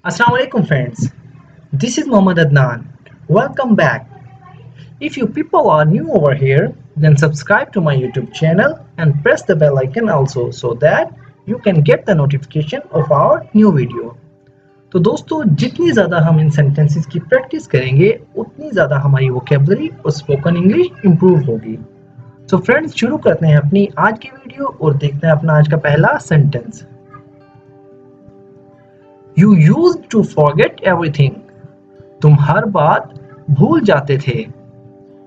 Assalamu alaikum friends. This is Muhammad Adnan. Welcome back. If you people are new over here, then subscribe to my YouTube channel and press the bell icon also so that you can get the notification of our new video. तो दोस्तों जितनी ज़्यादा हम इन sentences की practice करेंगे उतनी ज़्यादा हमारी वोकेबलरी और स्पोकन इंग्लिश इम्प्रूव होगी। सो फ्रेंड्स शुरू करते हैं अपनी आज की वीडियो और देखते हैं अपना आज का पहला sentence. You used to forget everything. तुम हर बात भूल जाते थे।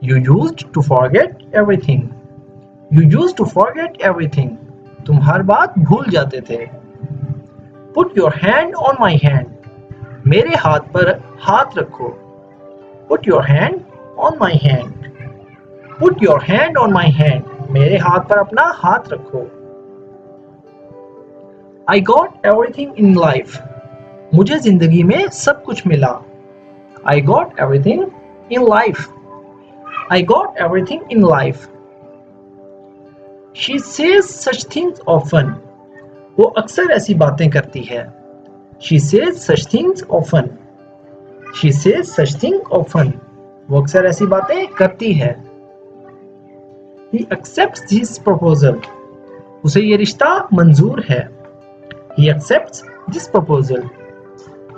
You used to forget everything. You used to forget everything. तुम हर बात भूल जाते थे। Put your hand on my hand. मेरे हाथ पर हाथ रखो। Put your hand on my hand. Put your hand on my hand. मेरे हाथ पर अपना हाथ रखो। I got everything in life. मुझे जिंदगी में सब कुछ मिला। I got everything in life. I got everything in life. She says such things often. वो अक्सर ऐसी बातें करती है। She says such things often. She says such things often. वो अक्सर ऐसी बातें करती है। He accepts this proposal. उसे ये रिश्ता मंजूर है। He accepts this proposal.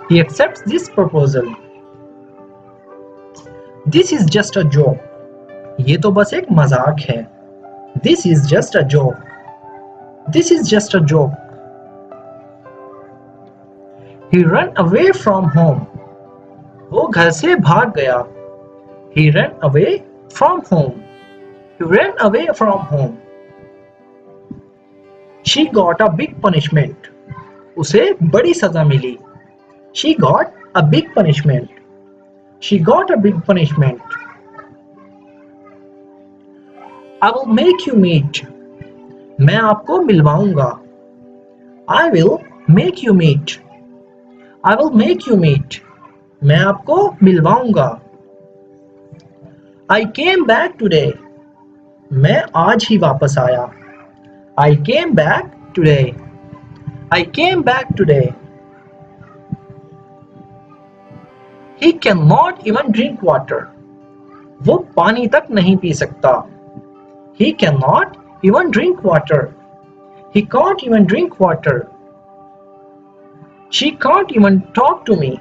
He accepts this proposal. This is just a joke. ये तो बस एक मजाक है। This is just a joke. This is just a joke. He ran away from home. वो घर से भाग गया। He ran away from home. He ran away from home. She got a big punishment. उसे बड़ी सजा मिली। She got a big punishment. She got a big punishment. I will make you meet. मैं आपको मिलवाऊंगा। I will make you meet. I will make you meet. मैं आपको मिलवाऊंगा। I came back today. मैं आज ही वापस आया। I came back today. I came back today. He cannot even drink water. वो पानी तक नहीं पी सकता। He cannot even drink water. He can't even drink water. She can't even talk to me.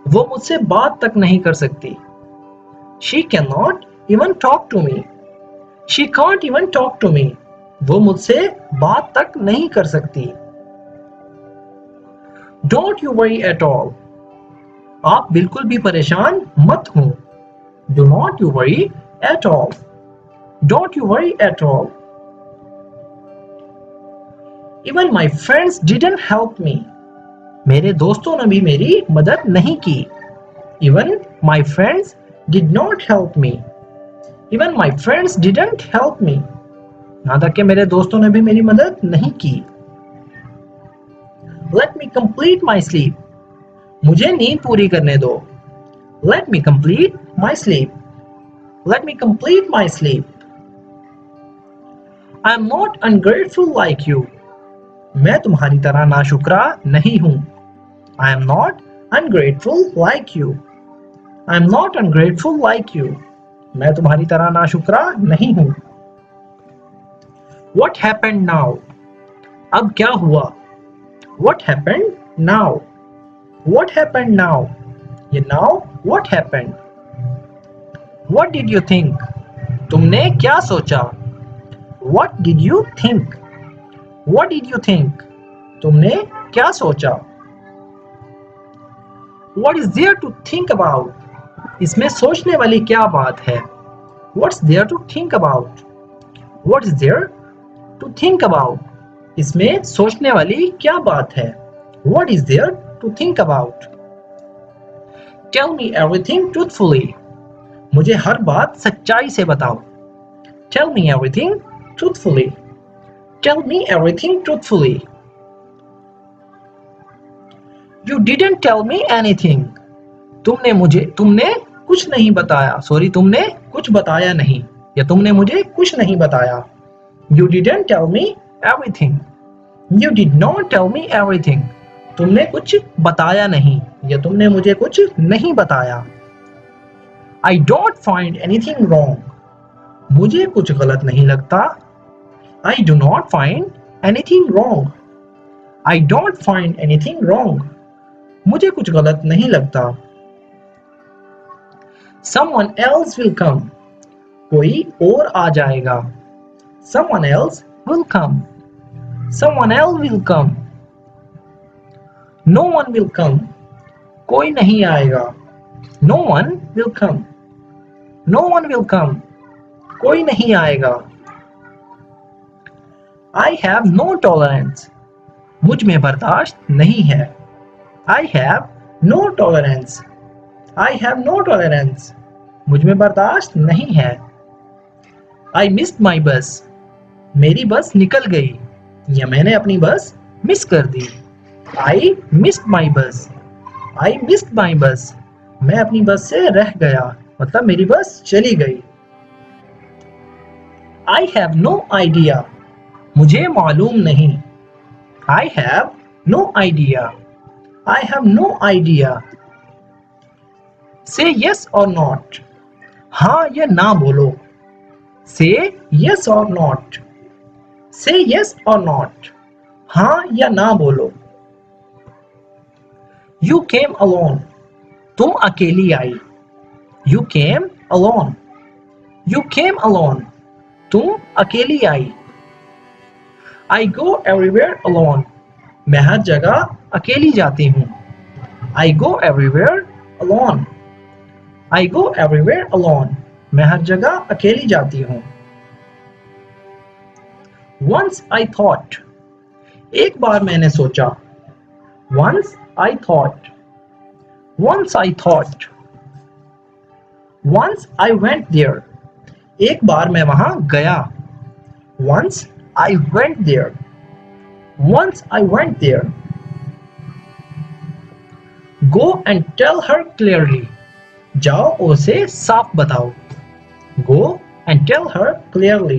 वो मुझसे बात तक नहीं कर सकती। She cannot even talk to me. She can't even talk to me. वो मुझसे बात तक नहीं कर सकती। Don't you worry at all. आप बिल्कुल भी परेशान मत हो। Do not you worry at all. Don't you worry at all. Even my friends didn't help me. मेरे दोस्तों ने भी मेरी मदद नहीं की। Even my friends did not help me. Even my friends didn't help me. यहाँ तक कि मेरे दोस्तों ने भी मेरी मदद नहीं की। Let me complete my sleep. मुझे नींद पूरी करने दो। Let me complete my sleep. Let me complete my sleep. I am not ungrateful like you. मैं तुम्हारी तरह नाशुक्रा नहीं हूँ। I am not ungrateful like you. I am not ungrateful like you. मैं तुम्हारी तरह नाशुक्रा नहीं हूँ। What happened now? अब क्या हुआ? What happened now? What happened now? ये now what happened? What did you think? तुमने क्या सोचा? What did you think? What did you think? तुमने क्या सोचा? What is there to think about? इसमें सोचने वाली क्या बात है? What's there to think about? What is there to think about? इसमें सोचने वाली क्या बात है? What is there to think about? Tell me everything truthfully. मुझे हर बात सच्चाई से बताओ। Tell me everything truthfully. Tell me everything truthfully. You didn't tell me anything. तुमने कुछ नहीं बताया। सॉरी, तुमने कुछ बताया नहीं या तुमने मुझे कुछ नहीं बताया। You didn't tell me everything. You did not tell me everything. तुमने कुछ बताया नहीं या तुमने मुझे कुछ नहीं बताया। I don't find anything wrong. मुझे कुछ गलत नहीं लगता। I do not find anything wrong. I don't find anything wrong. मुझे कुछ गलत नहीं लगता। Someone else will come. कोई और आ जाएगा। Someone else will come. Someone else will come. No one will come. कोई नहीं आएगा। No one will come. No one will come. कोई नहीं आएगा। I have no tolerance. मुझ में बर्दाश्त नहीं है। I have no tolerance. I have no tolerance. मुझ में बर्दाश्त नहीं है। I missed my bus. मेरी बस निकल गई या मैंने अपनी बस मिस कर दी। I missed my bus. I missed my bus. मैं अपनी बस से रह गया मतलब मेरी बस चली गई। I have no idea. मुझे मालूम नहीं। I have no idea. I have no idea. Say yes or not. हाँ या ना बोलो। Say yes or not. Say yes or not. हाँ या ना बोलो। You came alone. तुम अकेली आई। You came alone. You came alone. तुम अकेली आई। I go everywhere alone. मैं हर जगह अकेली जाती हूँ। I go everywhere alone. I go everywhere alone. मैं हर जगह अकेली जाती हूँ। Once I thought. एक बार मैंने सोचा। Once I thought. Once I thought. Once I went there. एक बार मैं वहां गया। Once I went there. Once I went there. Go and tell her clearly. जाओ और उसे साफ बताओ। Go and tell her clearly.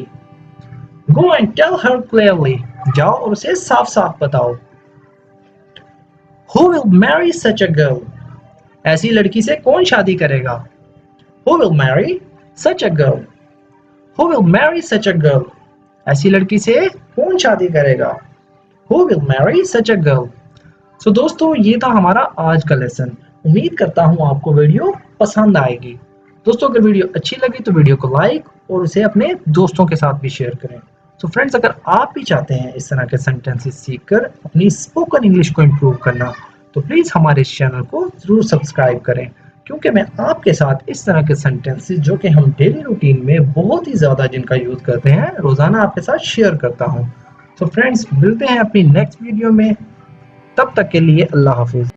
Go and tell her clearly. जाओ और उसे साफ साफ बताओ। Who will marry such a girl? ऐसी लड़की से कौन शादी करेगा? Who will marry such a girl? Who will marry such a girl? ऐसी लड़की से कौन शादी करेगा? Who will marry such a girl? So दोस्तों ये था हमारा आज का लेसन। उम्मीद करता हूँ आपको वीडियो पसंद आएगी। दोस्तों अगर वीडियो अच्छी लगी तो वीडियो को लाइक और उसे अपने दोस्तों के साथ भी शेयर करें। तो फ्रेंड्स अगर आप भी चाहते हैं इस तरह के सेंटेंसेस सीखकर अपनी स्पोकन इंग्लिश को इम्प्रूव करना तो प्लीज़ हमारे इस चैनल को ज़रूर सब्सक्राइब करें क्योंकि मैं आपके साथ इस तरह के सेंटेंसेस जो कि हम डेली रूटीन में बहुत ही ज़्यादा जिनका यूज़ करते हैं रोज़ाना आपके साथ शेयर करता हूँ। तो फ्रेंड्स मिलते हैं अपनी नेक्स्ट वीडियो में, तब तक के लिए अल्लाह हाफिज़।